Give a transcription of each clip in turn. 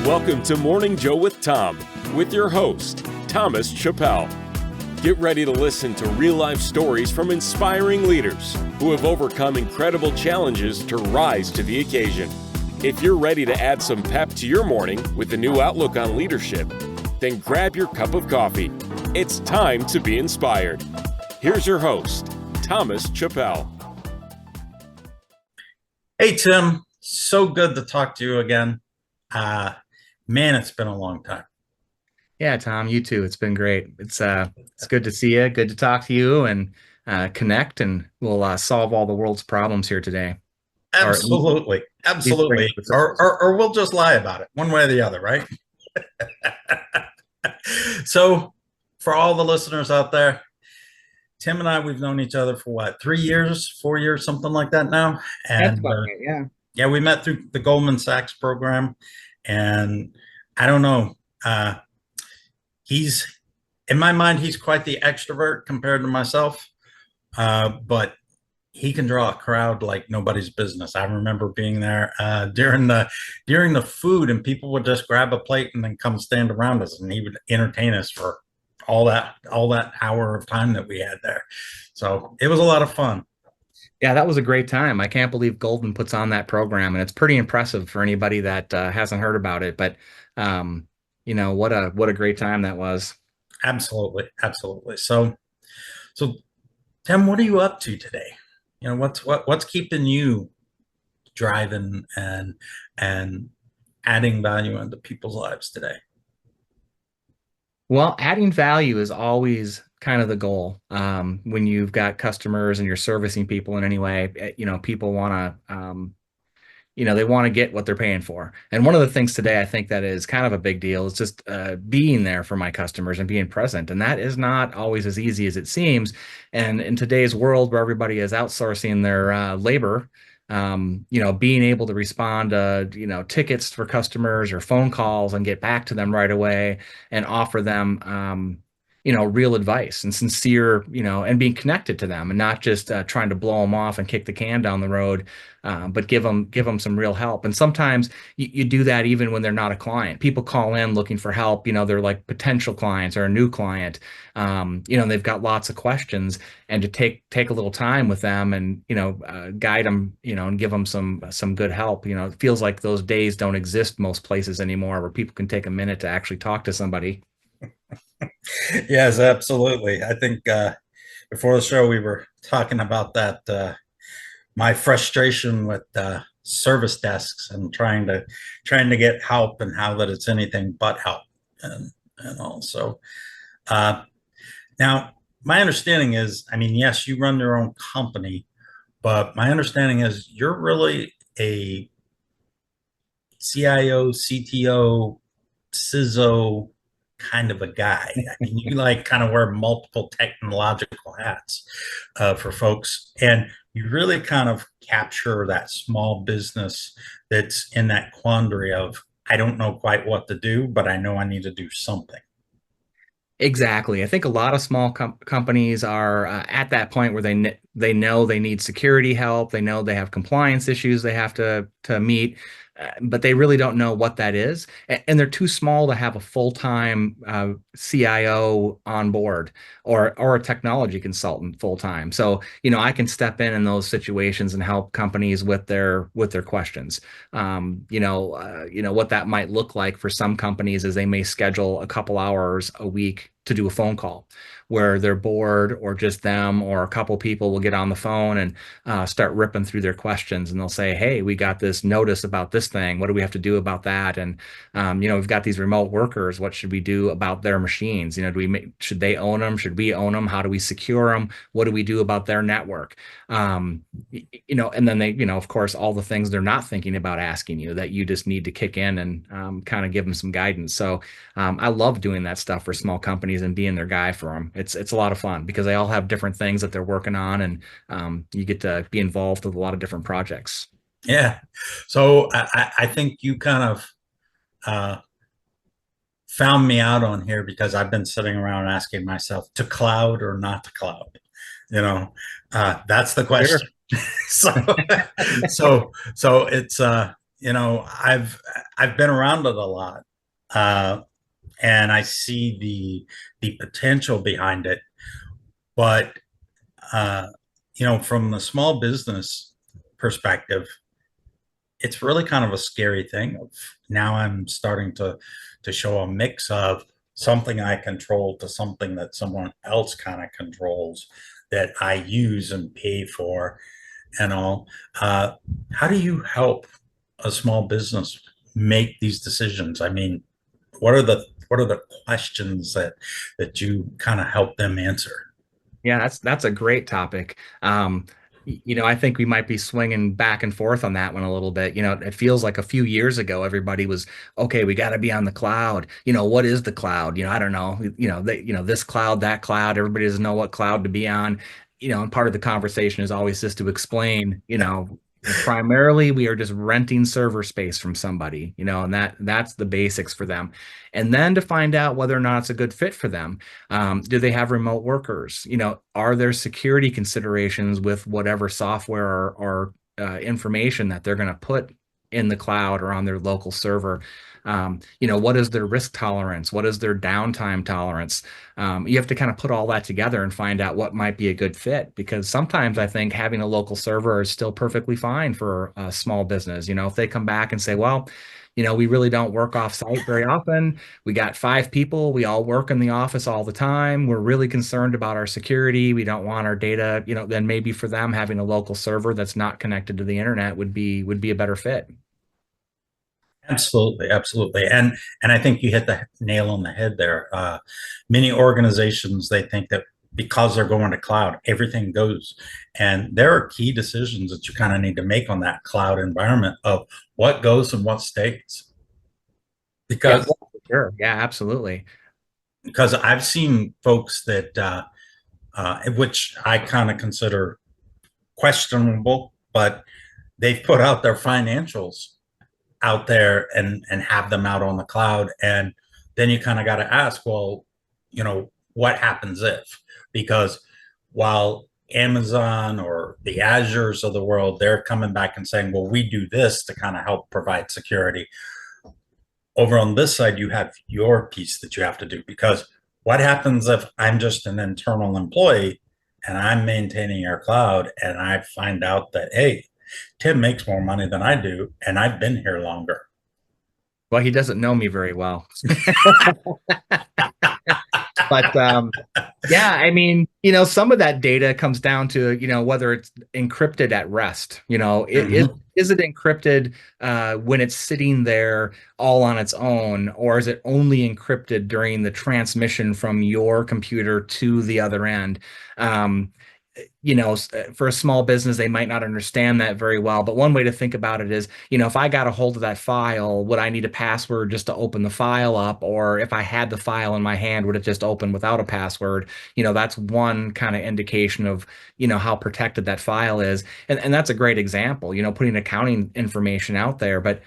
Welcome to Morning Joe with Tom, with your host, Thomas Chappell. Get ready to listen to real-life stories from inspiring leaders who have overcome incredible challenges to rise to the occasion. If you're ready to add some pep to your morning with a new outlook on leadership, then grab your cup of coffee. It's time to be inspired. Here's your host, Thomas Chappell. Hey, Tim. So good to talk to you again. Man, it's been a long time. Yeah, Tom, you too. It's been great. It's good to see you. Good to talk to you and connect, and we'll solve all the world's problems here today. Absolutely. Or we'll just lie about it, one way or the other, right? So, for all the listeners out there, Tim and I, we've known each other for what, 3 years, 4 years, something like that now. And That's about right, yeah. Yeah, we met through the Goldman Sachs program, and I don't know. He's, in my mind, he's quite the extrovert compared to myself, but he can draw a crowd like nobody's business. I remember being there during the food, and people would just grab a plate and then come stand around us, and he would entertain us for all that hour of time that we had there. So it was a lot of fun. Yeah, that was a great time. I can't believe Goldman puts on that program, and it's pretty impressive for anybody that hasn't heard about it. But what a great time that was. Absolutely. So Tim, what are you up to today? What's keeping you driving and adding value into people's lives today? Well, adding value is always kind of the goal. When you've got customers and you're servicing people in any way, people want to, they want to get what they're paying for. And one of the things today I think that is kind of a big deal is just being there for my customers and being present. And that is not always as easy as it seems. And in today's world where everybody is outsourcing their labor, being able to respond to, tickets for customers or phone calls and get back to them right away and offer them, real advice and sincere, and being connected to them and not just trying to blow them off and kick the can down the road, but give them some real help. And sometimes you do that even when they're not a client. People call in looking for help. They're like potential clients or a new client. They've got lots of questions, and to take a little time with them and guide them, and give them some good help. It feels like those days don't exist most places anymore, where people can take a minute to actually talk to somebody. Yes, absolutely. I think before the show we were talking about that, my frustration with service desks and trying to get help, and how that it's anything but help, and also now my understanding is, I mean, yes, you run your own company, but my understanding is you're really a CIO, CTO, CISO kind of a guy. I mean, you kind of wear multiple technological hats for folks, and you really kind of capture that small business that's in that quandary of, I don't know quite what to do, but I know I need to do something. Exactly. I think a lot of small companies are at that point where they know they need security help. They know they have compliance issues they have to meet, but they really don't know what that is. And they're too small to have a full-time CIO on board or a technology consultant full-time. So, I can step in those situations and help companies with their questions. What that might look like for some companies is they may schedule a couple hours a week to do a phone call where they're bored, or just them or a couple people will get on the phone and start ripping through their questions, and they'll say, hey, we got this notice about this thing. What do we have to do about that? And, we've got these remote workers. What should we do about their machines? Should they own them? Should we own them? How do we secure them? What do we do about their network? And then they, of course, all the things they're not thinking about asking you that you just need to kick in and kind of give them some guidance. So I love doing that stuff for small companies and being their guy for them. It's a lot of fun because they all have different things that they're working on, and you get to be involved with a lot of different projects. Yeah. So I think you kind of found me out on here, because I've been sitting around asking myself, to cloud or not to cloud? That's the question. Sure. so it's I've been around it a lot, uh, and I see the potential behind it. But uh, from the small business perspective, it's really kind of a scary thing. Now I'm starting to show a mix of something I control to something that someone else kind of controls that I use and pay for and all. Uh, how do you help a small business make these decisions? I mean, what are the questions that you kind of help them answer? Yeah, that's a great topic. I think we might be swinging back and forth on that one a little bit. It feels like a few years ago, everybody was, okay, we got to be on the cloud. What is the cloud? I don't know. This cloud, that cloud. Everybody doesn't know what cloud to be on. And part of the conversation is always just to explain, primarily we are just renting server space from somebody, and that's the basics for them. And then to find out whether or not it's a good fit for them. Do they have remote workers? Are there security considerations with whatever software or information that they're going to put in the cloud or on their local server? What is their risk tolerance? What is their downtime tolerance? You have to kind of put all that together and find out what might be a good fit, because sometimes I think having a local server is still perfectly fine for a small business. If they come back and say, well, we really don't work off site very often. We got 5 people. We all work in the office all the time. We're really concerned about our security. We don't want our data, then maybe for them having a local server that's not connected to the internet would be a better fit. Absolutely, absolutely, and I think you hit the nail on the head there. Many organizations, they think that because they're going to cloud, everything goes, and there are key decisions that you kind of need to make on that cloud environment of what goes and what stays. Yeah, Because sure. Yeah, absolutely. because I've seen folks that which I kind of consider questionable, but they've put out their financials out there and have them out on the cloud, and then you kind of got to ask, well, what happens if? Because while Amazon or the Azures of the world, they're coming back and saying, well, we do this to kind of help provide security, over on this side you have your piece that you have to do. Because what happens if I'm just an internal employee and I'm maintaining your cloud and I find out that, hey, Tim makes more money than I do and I've been here longer? Well, he doesn't know me very well. But yeah, I mean, some of that data comes down to, whether it's encrypted at rest. Is it encrypted when it's sitting there all on its own, or is it only encrypted during the transmission from your computer to the other end? For a small business, they might not understand that very well. But one way to think about it is, if I got a hold of that file, would I need a password just to open the file up? Or if I had the file in my hand, would it just open without a password? That's one kind of indication of, how protected that file is. And that's a great example, putting accounting information out there. But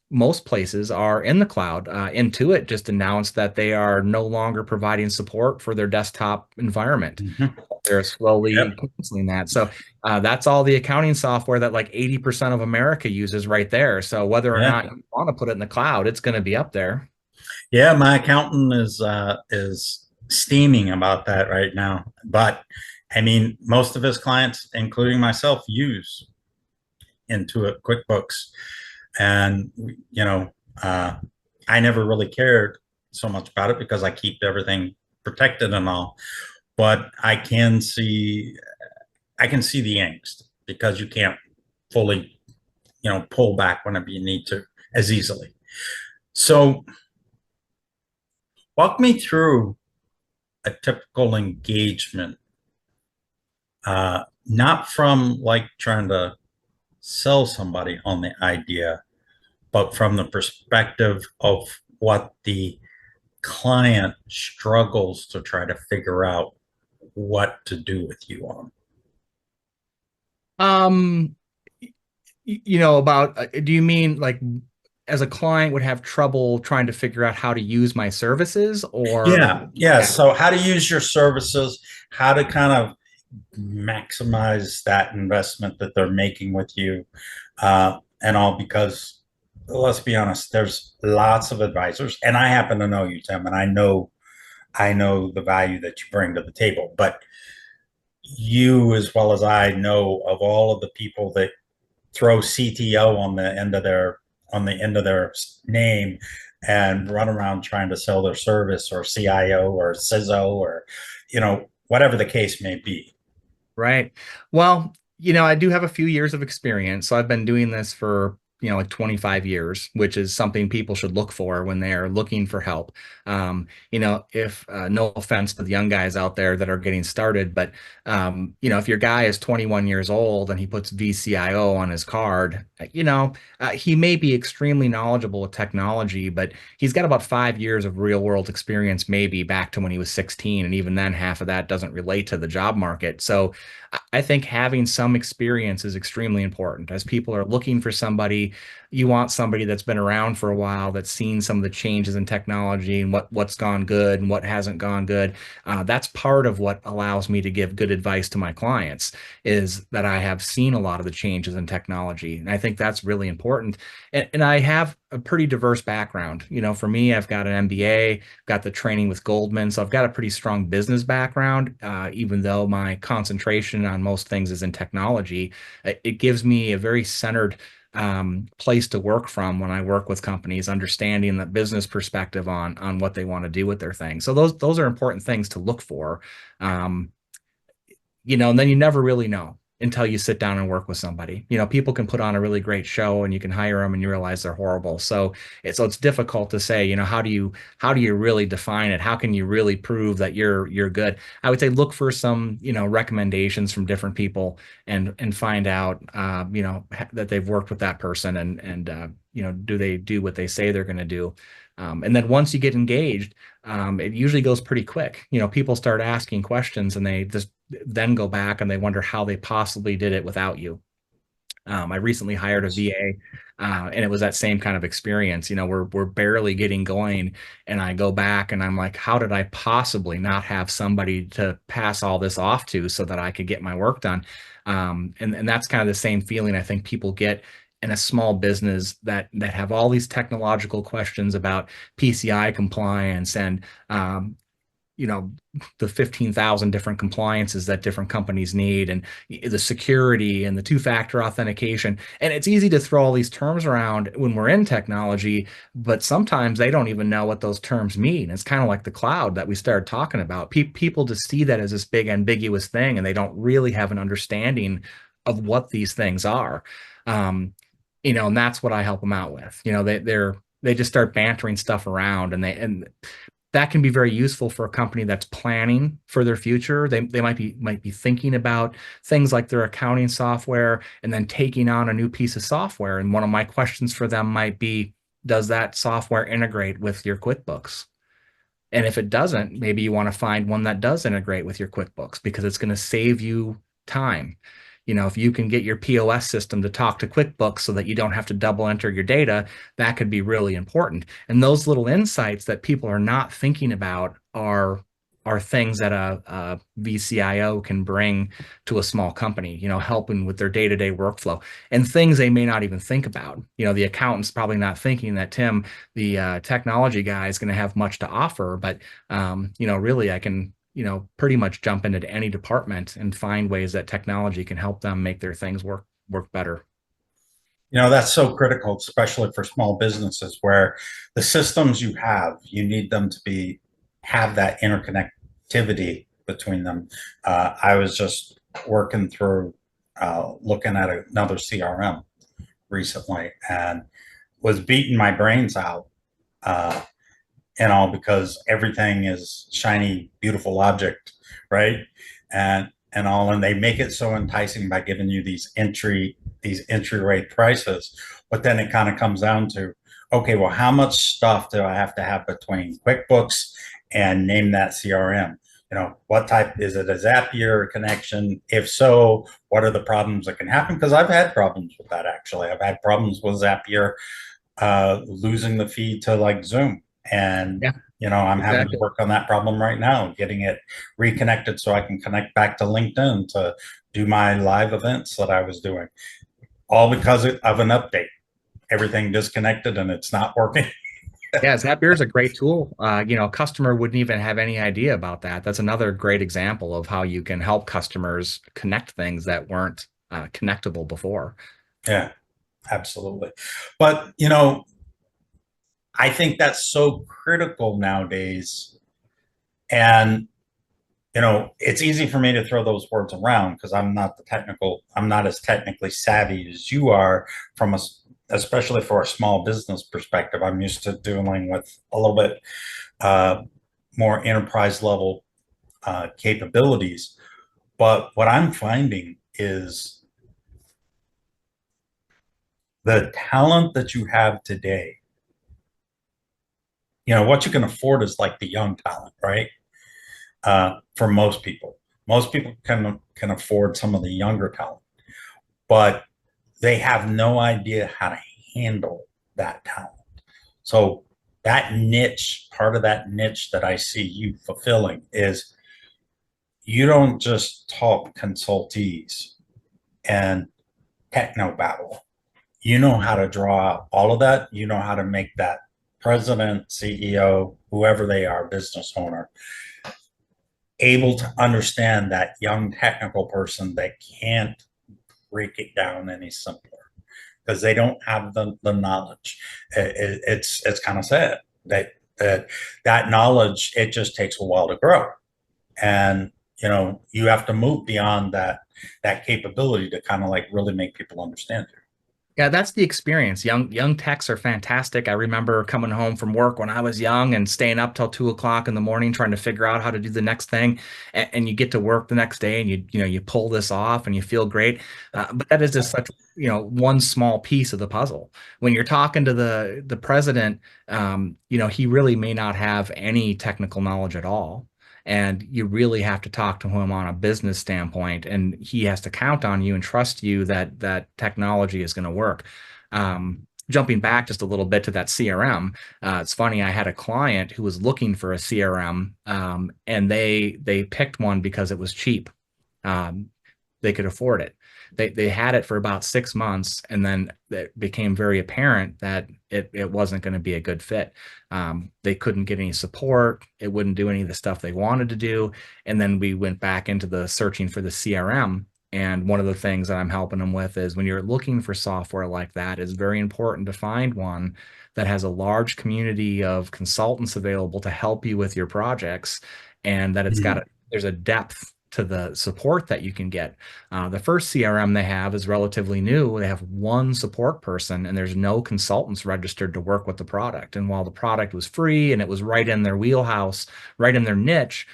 most places are in the cloud. Intuit just announced that they are no longer providing support for their desktop environment. Mm-hmm. They're slowly Yep. canceling that. So that's all the accounting software that like 80% of America uses right there. So whether or Yeah. not you want to put it in the cloud, it's going to be up there. Yeah, my accountant is steaming about that right now. But I mean, most of his clients, including myself, use Intuit QuickBooks, and you know, uh, I never really cared so much about it because I keep everything protected and all. But I can see the angst because you can't fully, pull back whenever you need to as easily. So walk me through a typical engagement, not from like trying to sell somebody on the idea, but from the perspective of what the client struggles to try to figure out what to do with you on. Um, do you mean like as a client would have trouble trying to figure out how to use my services or Yeah. yeah. So how to use your services, how to kind of maximize that investment that they're making with you. and all, because let's be honest, there's lots of advisors, and I happen to know you, Tim, and I know the value that you bring to the table, but you as well as I know of all of the people that throw CTO on the end of their name and run around trying to sell their service, or CIO or CISO, or whatever the case may be. Right. Well, I do have a few years of experience. So I've been doing this for, like 25 years, which is something people should look for when they're looking for help. If no offense to the young guys out there that are getting started, but if your guy is 21 years old and he puts VCIO on his card, he may be extremely knowledgeable with technology, but he's got about 5 years of real world experience, maybe back to when he was 16. And even then, half of that doesn't relate to the job market. So I think having some experience is extremely important. As people are looking for somebody, you want somebody that's been around for a while, that's seen some of the changes in technology and what's gone good and what hasn't gone good. That's part of what allows me to give good advice to my clients, is that I have seen a lot of the changes in technology. And I think that's really important. And I have a pretty diverse background. For me, I've got an MBA, got the training with Goldman. So I've got a pretty strong business background, even though my concentration on most things is in technology. It gives me a very centered place to work from when I work with companies, understanding the business perspective on what they want to do with their thing. So those are important things to look for. Um, and then you never really know until you sit down and work with somebody. People can put on a really great show and you can hire them and you realize they're horrible. So it's difficult to say, how do you really define it? How can you really prove that you're good? I would say look for some, recommendations from different people and find out, that they've worked with that person and do they do what they say they're going to do? And then once you get engaged, it usually goes pretty quick. People start asking questions and they just then go back and they wonder how they possibly did it without you. I recently hired a VA, and it was that same kind of experience. We're barely getting going, and I go back and I'm like, how did I possibly not have somebody to pass all this off to so that I could get my work done? And that's kind of the same feeling I think people get in a small business that have all these technological questions about PCI compliance and the 15,000 different compliances that different companies need, and the security and the two-factor authentication. And it's easy to throw all these terms around when we're in technology, but sometimes they don't even know what those terms mean. It's kind of like the cloud that we started talking about. People just see that as this big ambiguous thing, and they don't really have an understanding of what these things are. And that's what I help them out with. They just start bantering stuff around, and that can be very useful for a company that's planning for their future. They might be thinking about things like their accounting software and then taking on a new piece of software. And one of my questions for them might be, does that software integrate with your QuickBooks? And if it doesn't, maybe you want to find one that does integrate with your QuickBooks, because it's going to save you time. If you can get your POS system to talk to QuickBooks so that you don't have to double enter your data, that could be really important. And those little insights that people are not thinking about are things that a VCIO can bring to a small company, helping with their day-to-day workflow, and things they may not even think about. The accountant's probably not thinking that Tim, the technology guy, is going to have much to offer, but really I can pretty much jump into any department and find ways that technology can help them make their things work better. That's so critical, especially for small businesses, where the systems you need them to have that interconnectivity between them. I was just working through looking at another CRM recently and was beating my brains out, and all, because everything is shiny, beautiful object, right? And they make it so enticing by giving you these entry rate prices. But then it kind of comes down to, okay, well, how much stuff do I have to have between QuickBooks and name that CRM? What type is it? A Zapier connection? If so, what are the problems that can happen? Because I've had problems with that, actually. I've had problems with Zapier losing the feed to like Zoom. And, Yeah, I'm having to exactly. work on that problem right now, getting it reconnected so I can connect back to LinkedIn to do my live events that I was doing. all because of an update. Everything disconnected and it's not working. Yeah, Zapier is a great tool. A customer wouldn't even have any idea about that. That's another great example of how you can help customers connect things that weren't connectable before. Yeah, absolutely. But, I think that's so critical nowadays. And, it's easy for me to throw those words around because I'm not as technically savvy as you are especially for a small business perspective. I'm used to dealing with a little bit uh, more enterprise level capabilities. But what I'm finding is the talent that you have today, what you can afford is like the young talent, right? For most people can afford some of the younger talent, but they have no idea how to handle that talent. So part of that niche that I see you fulfilling is you don't just talk consultees and techno babble. You know how to draw out all of that. You know how to make that president, CEO, whoever they are, business owner, able to understand that young technical person that can't break it down any simpler because they don't have the knowledge. It's kind of sad that knowledge, it just takes a while to grow. And you have to move beyond that capability to kind of like really make people understand you. Yeah, that's the experience. Young techs are fantastic. I remember coming home from work when I was young and staying up till 2 o'clock in the morning trying to figure out how to do the next thing. And you get to work the next day and you pull this off and you feel great. But that is just such one small piece of the puzzle. When you're talking to the president, he really may not have any technical knowledge at all. And you really have to talk to him on a business standpoint, and he has to count on you and trust you that that technology is going to work. Jumping back just a little bit to that CRM, it's funny. I had a client who was looking for a CRM, and they picked one because it was cheap. Um, they could afford it. They had it for about 6 months, and then it became very apparent that it wasn't going to be a good fit. They couldn't get any support. It wouldn't do any of the stuff they wanted to do. And then we went back into the searching for the CRM. And one of the things that I'm helping them with is when you're looking for software like that, it's very important to find one that has a large community of consultants available to help you with your projects, and that there's a depth to the support that you can get. The first CRM they have is relatively new. They have one support person and there's no consultants registered to work with the product. And while the product was free and it was right in their wheelhouse, right in their niche,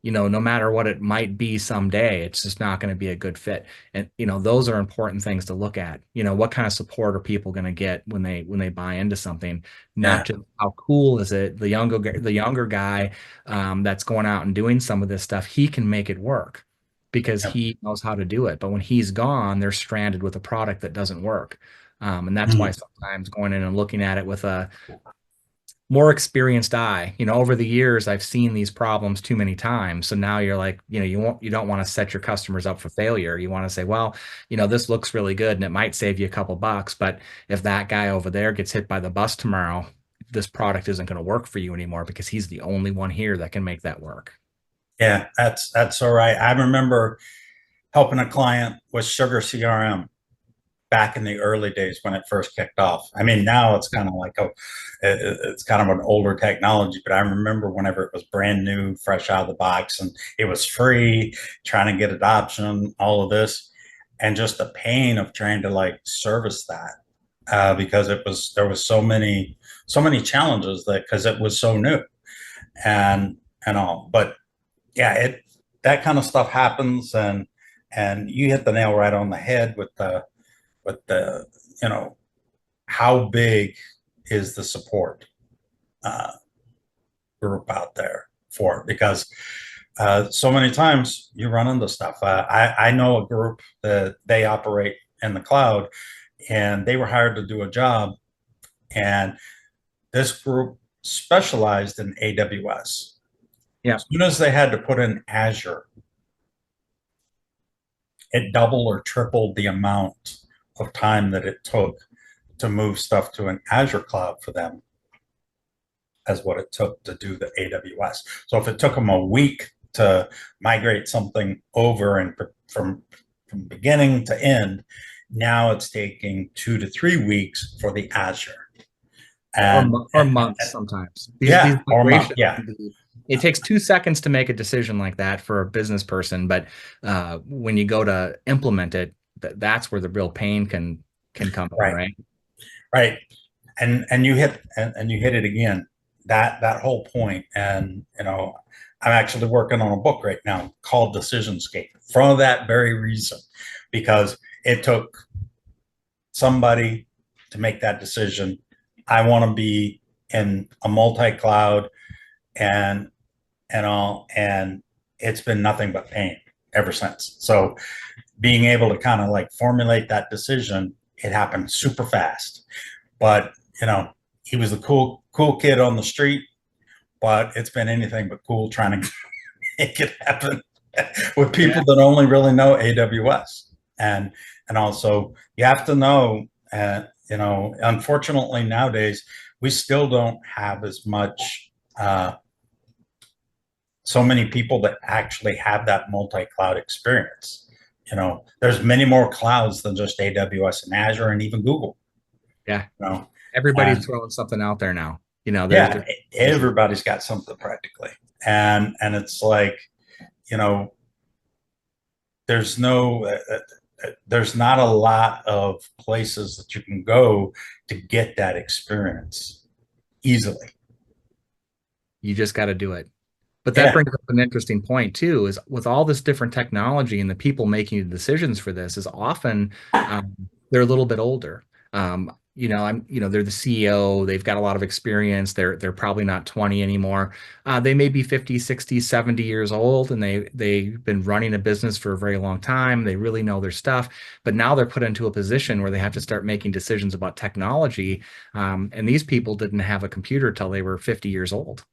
no matter what it might be someday, it's just not going to be a good fit. And those are important things to look at. What kind of support are people going to get when they buy into something? Not just how cool is it? The younger guy that's going out and doing some of this stuff, he can make it work because he knows how to do it. But when he's gone, they're stranded with a product that doesn't work. And that's why sometimes going in and looking at it with a more experienced eye. Over the years, I've seen these problems too many times. So now you're like, you don't want to set your customers up for failure. You want to say, well, this looks really good and it might save you a couple bucks, but if that guy over there gets hit by the bus tomorrow, this product isn't going to work for you anymore because he's the only one here that can make that work. Yeah, that's all right. I remember helping a client with Sugar CRM back in the early days when it first kicked off. I mean, now it's kind of like it's kind of an older technology, but I remember whenever it was brand new, fresh out of the box, and it was free, trying to get adoption, all of this, and just the pain of trying to like service that because there was so many challenges because it was so new and all. But yeah, that kind of stuff happens, and you hit the nail right on the head with the how big is the support group out there for it? Because so many times you run into stuff. I know a group that they operate in the cloud, and they were hired to do a job, and this group specialized in AWS. Yeah. As soon as they had to put in Azure, it doubled or tripled the amount of time that it took to move stuff to an Azure cloud for them as what it took to do the AWS. So if it took them a week to migrate something over and from beginning to end, now it's taking 2 to 3 weeks for the Azure. Or months sometimes. These or months, migrations, it takes 2 seconds to make a decision like that for a business person, but when you go to implement it, that's where the real pain can come in, right? Right. And you hit it again. That whole point. And I'm actually working on a book right now called Decisionscape for that very reason, because it took somebody to make that decision. I want to be in a multi-cloud and all, and it's been nothing but pain ever since. So being able to kind of like formulate that decision, it happened super fast. But he was the cool kid on the street, but it's been anything but cool trying to make it happen with people that only really know AWS. And also you have to know, unfortunately nowadays, we still don't have as much, so many people that actually have that multi-cloud experience. There's many more clouds than just AWS and Azure and even Google. Yeah. Everybody's throwing something out there now. Everybody's got something practically. And it's like, there's not a lot of places that you can go to get that experience easily. You just got to do it. But that brings up an interesting point too, is with all this different technology and the people making the decisions for this is often they're a little bit older. They're the CEO, they've got a lot of experience. They're probably not 20 anymore. They may be 50, 60, 70 years old, and they've been running a business for a very long time. They really know their stuff, but now they're put into a position where they have to start making decisions about technology. And these people didn't have a computer till they were 50 years old.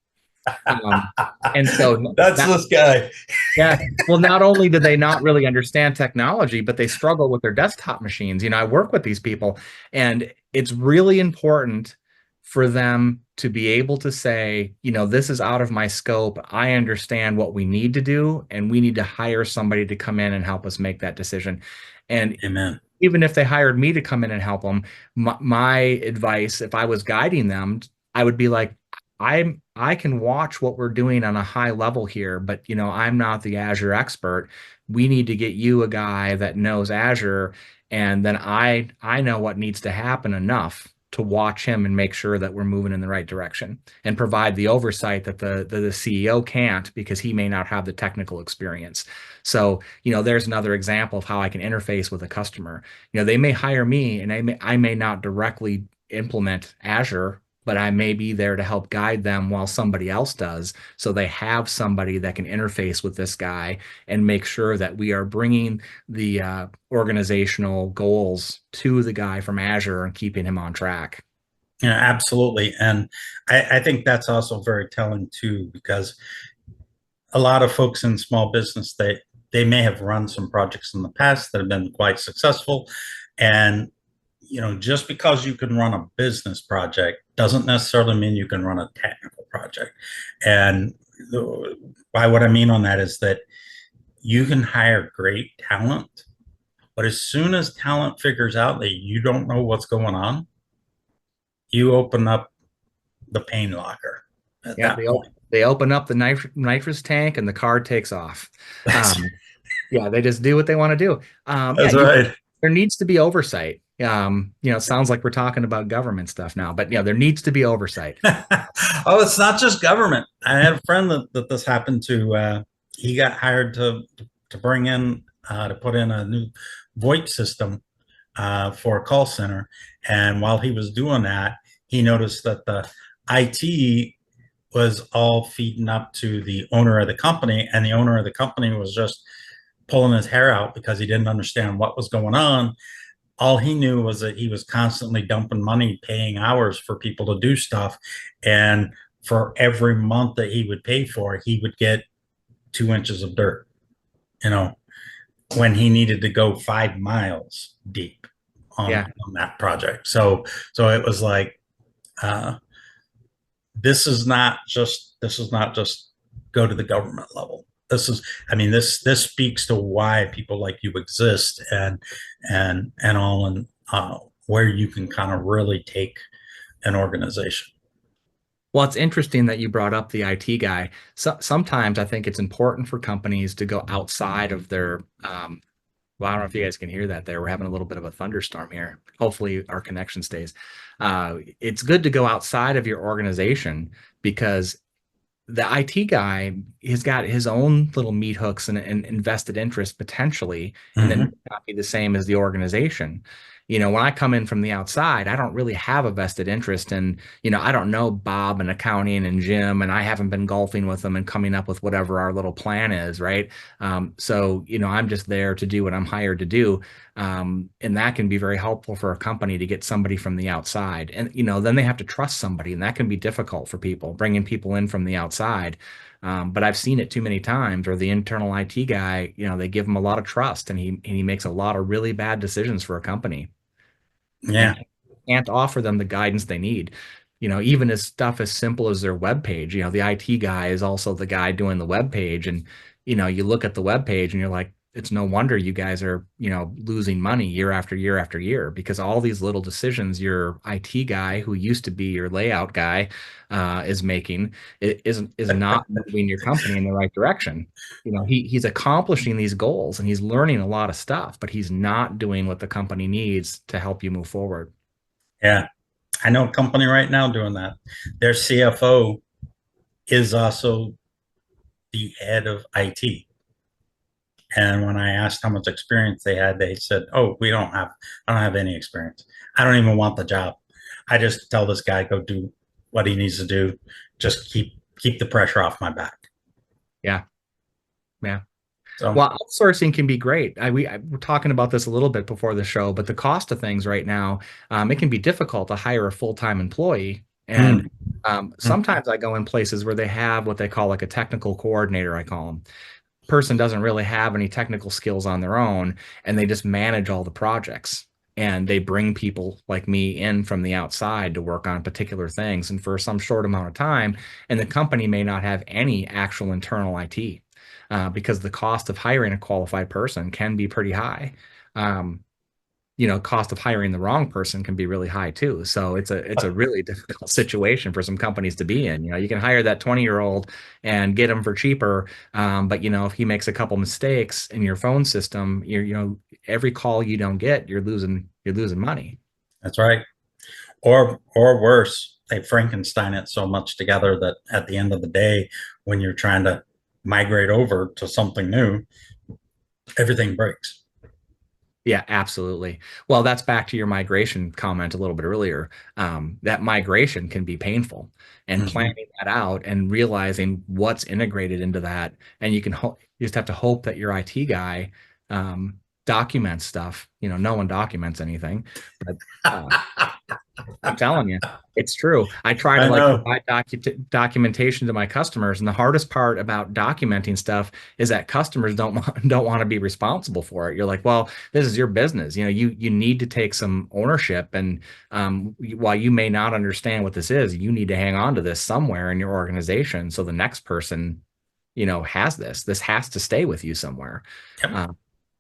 And so that's this guy. Yeah. Well, not only do they not really understand technology, but they struggle with their desktop machines. I work with these people, and it's really important for them to be able to say, this is out of my scope. I understand what we need to do, and we need to hire somebody to come in and help us make that decision. And Amen. Even if they hired me to come in and help them, my advice, if I was guiding them, I would be like, I can watch what we're doing on a high level here, but I'm not the Azure expert. We need to get you a guy that knows Azure, and then I know what needs to happen enough to watch him and make sure that we're moving in the right direction and provide the oversight that the CEO can't, because he may not have the technical experience. So, there's another example of how I can interface with a customer. They may hire me, and I may not directly implement Azure, but I may be there to help guide them while somebody else does. So they have somebody that can interface with this guy and make sure that we are bringing the organizational goals to the guy from Azure and keeping him on track. Yeah, absolutely. And I think that's also very telling too, because a lot of folks in small business, they may have run some projects in the past that have been quite successful. And just because you can run a business project doesn't necessarily mean you can run a technical project. And by what I mean on that is that you can hire great talent, but as soon as talent figures out that you don't know what's going on, you open up the pain locker. They open up the nitrous tank and the car takes off. They just do what they want to do. That's right. There needs to be oversight. It sounds like we're talking about government stuff now, but there needs to be oversight. Oh, it's not just government. I had a friend that this happened to. He got hired to bring in to put in a new VoIP system for a call center, and while he was doing that, he noticed that the IT was all feeding up to the owner of the company, and the owner of the company was just pulling his hair out because he didn't understand what was going on. All he knew was that he was constantly dumping money, paying hours for people to do stuff. And for every month that he would pay for, he would get 2 inches of dirt, when he needed to go 5 miles deep Yeah. on that project. So it was like, uh, this is not just go to the government level. This is, I mean, this speaks to why people like you exist, and all, and where you can kind of really take an organization. Well, it's interesting that you brought up the IT guy. So sometimes I think it's important for companies to go outside of their well, I don't know if you guys can hear that there. We're having a little bit of a thunderstorm here. Hopefully our connection stays. It's good to go outside of your organization because the IT guy has got his own little meat hooks and invested interest potentially, and then Mm-hmm. not be the same as the organization. When I come in from the outside, I don't really have a vested interest in, I don't know Bob and accounting and Jim, and I haven't been golfing with them and coming up with whatever our little plan is, right? So, I'm just there to do what I'm hired to do. And that can be very helpful for a company to get somebody from the outside. And, then they have to trust somebody, and that can be difficult for people, bringing people in from the outside. But I've seen it too many times where the internal IT guy, they give him a lot of trust, and he makes a lot of really bad decisions for a company Yeah. and can't offer them the guidance they need. Even as stuff as simple as their web page, the IT guy is also the guy doing the web page. And, you look at the web page and you're like, it's no wonder you guys are, losing money year after year after year, because all these little decisions your IT guy, who used to be your layout guy, is making, is not moving your company in the right direction. He's accomplishing these goals and he's learning a lot of stuff, but he's not doing what the company needs to help you move forward. Yeah. I know a company right now doing that. Their CFO is also the head of IT. And when I asked how much experience they had, they said, "Oh, I don't have any experience. I don't even want the job. I just tell this guy go do what he needs to do. Just keep the pressure off my back." Yeah. Yeah. So, Well, outsourcing can be great. We're talking about this a little bit before the show, but the cost of things right now, it can be difficult to hire a full-time employee. And mm, sometimes I go in places where they have what they call like a technical coordinator, I call them. Person doesn't really have any technical skills on their own, and they just manage all the projects. And they bring people like me in from the outside to work on particular things and for some short amount of time. And the company may not have any actual internal IT, because the cost of hiring a qualified person can be pretty high. Um, Cost of hiring the wrong person can be really high too. So it's a really difficult situation for some companies to be in. You can hire that 20-year-old and get him for cheaper. But if he makes a couple mistakes in your phone system, every call you don't get, you're losing money. that's right. Or worse, they Frankenstein it so much together that at the end of the day, when you're trying to migrate over to something new, everything breaks. Yeah, absolutely. Well, that's back to your migration comment a little bit earlier. That migration can be painful, and Mm-hmm. planning that out and realizing what's integrated into that. And you just have to hope that your IT guy documents stuff. No one documents anything, but uh, I'm telling you, it's true. I try to I like know. provide documentation to my customers, and the hardest part about documenting stuff is that customers don't want to be responsible for it. You're like, well, this is your business. You need to take some ownership, and while you may not understand what this is, you need to hang on to this somewhere in your organization, so the next person, has this. This has to stay with you somewhere, Yep. uh,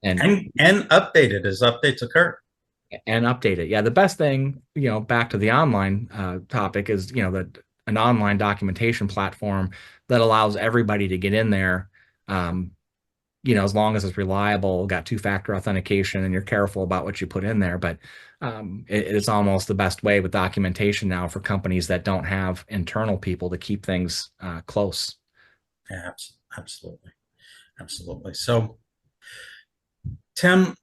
and And update it as updates occur. update it. Yeah, the best thing, back to the online topic is, that an online documentation platform that allows everybody to get in there, um, as long as it's reliable, got two-factor authentication, and you're careful about what you put in there. But it's almost the best way with documentation now for companies that don't have internal people to keep things close. Yeah, absolutely. Absolutely. So, Tim,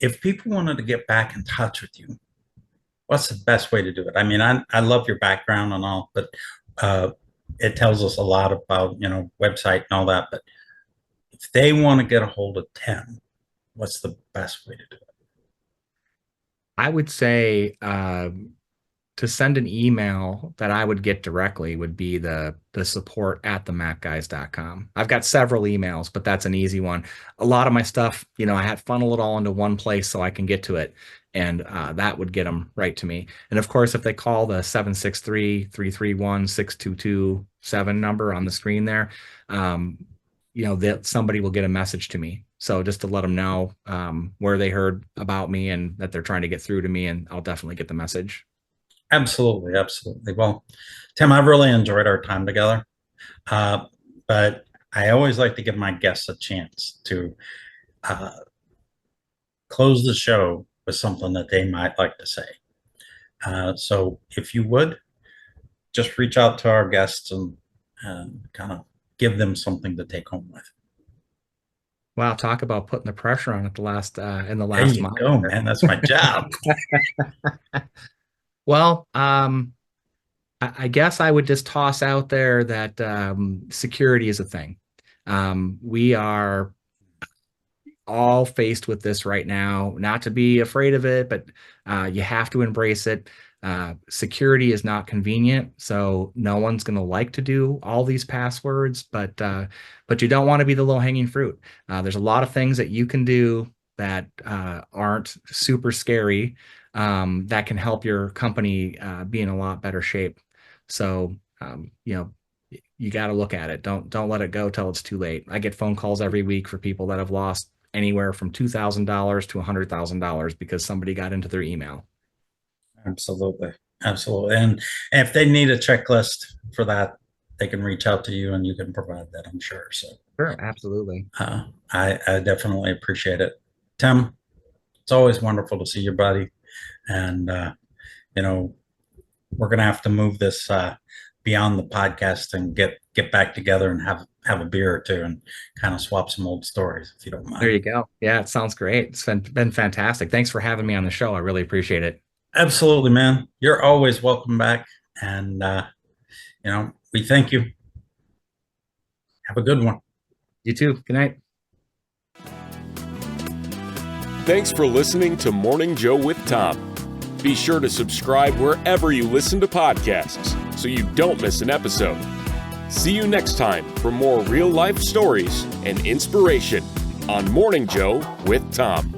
if people wanted to get back in touch with you, what's the best way to do it? I mean, I love your background and all, but uh, it tells us a lot about, website and all that. But if they want to get a hold of Tim, what's the best way to do it? I would say to send an email that I would get directly would be the support at themacguys.com. I've got several emails, but that's an easy one. A lot of my stuff, I had funnel it all into one place so I can get to it. and that would get them right to me. And of course, if they call the 763-331-6227 number on the screen there, that somebody will get a message to me. So just to let them know where they heard about me and that they're trying to get through to me, and I'll definitely get the message. Absolutely, absolutely. Well, Tim, I've really enjoyed our time together, but I always like to give my guests a chance to close the show with something that they might like to say. So if you would, just reach out to our guests and kind of give them something to take home with. Wow, talk about putting the pressure on at the last in the There last you month. go, man. That's my job. Well, I guess I would just toss out there that security is a thing. We are all faced with this right now, not to be afraid of it, but you have to embrace it. Security is not convenient, so no one's going to like to do all these passwords, but you don't want to be the low-hanging fruit. There's a lot of things that you can do that aren't super scary, that can help your company be in a lot better shape. So you got to look at it. Don't let it go till it's too late. I get phone calls every week for people that have lost anywhere from $2,000 to $100,000 because somebody got into their email. Absolutely. Absolutely. And if they need a checklist for that, they can reach out to you and you can provide that, I'm sure. So sure, absolutely. I definitely appreciate it. Tim, it's always wonderful to see your buddy. And we're gonna have to move this beyond the podcast and get back together and have a beer or two and kind of swap some old stories, if you don't mind. There you go. Yeah, it sounds great. It's been fantastic. Thanks for having me on the show. I really appreciate it. Absolutely, man. You're always welcome back. And, we thank you. Have a good one. You too. Good night. Thanks for listening to Morning Joe with Tom. Be sure to subscribe wherever you listen to podcasts so you don't miss an episode. See you next time for more real-life stories and inspiration on Morning Joe with Tom.